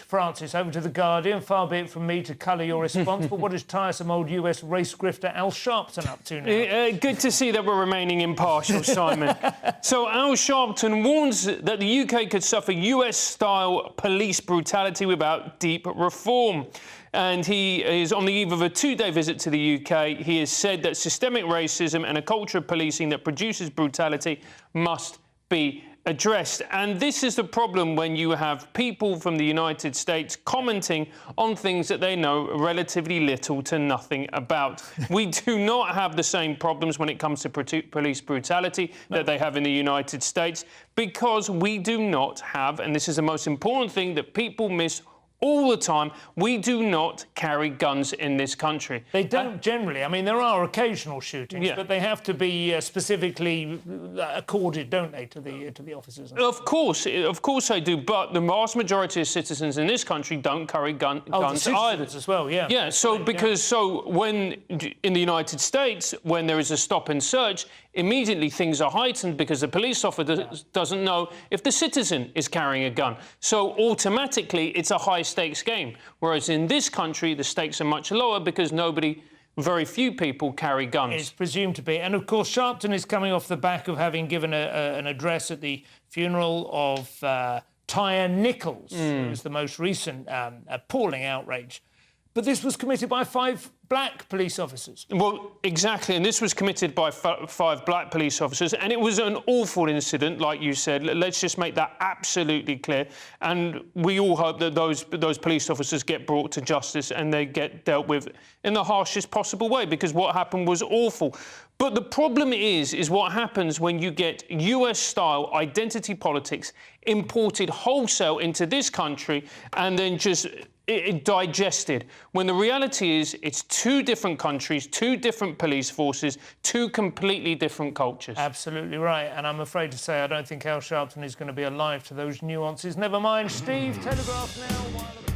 Francis, over to The Guardian. Far be it from me to colour your response, but what is tiresome old US race grifter Al Sharpton up to now? Good to see that we're remaining impartial, Simon. So Al Sharpton warns that the UK could suffer US-style police brutality without deep reform. And he is on the eve of a two-day visit to the UK. He has said that systemic racism and a culture of policing that produces brutality must be addressed. And this is the problem when you have people from the United States commenting on things that they know relatively little to nothing about. We do not have the same problems when it comes to police brutality that they have in the United States, because we do not have, and this is the most important thing that people miss all the time, we do not carry guns in this country. They don't generally. I mean, there are occasional shootings, but they have to be specifically accorded, don't they, to the officers? Of course they do. But the vast majority of citizens in this country don't carry guns either. As well, yeah. Yeah. So when in the United States, when there is a stop and search, immediately things are heightened because the police officer doesn't know if the citizen is carrying a gun. So automatically, it's a high-stakes game. Whereas in this country, the stakes are much lower because very few people carry guns. It's presumed to be. And, of course, Sharpton is coming off the back of having given an address at the funeral of Tyre Nichols, who was the most recent appalling outrage. But this was committed by 5 black police officers. Well, exactly, and this was committed by 5 black police officers, and it was an awful incident, like you said. Let's just make that absolutely clear. And we all hope that those police officers get brought to justice and they get dealt with in the harshest possible way, because what happened was awful. But the problem is what happens when you get US-style identity politics imported wholesale into this country and then just digested, when the reality is it's 2 different countries, 2 different police forces, 2 completely different cultures. Absolutely right, and I'm afraid to say I don't think Al Sharpton is going to be alive to those nuances. Never mind, Steve, Telegraph now.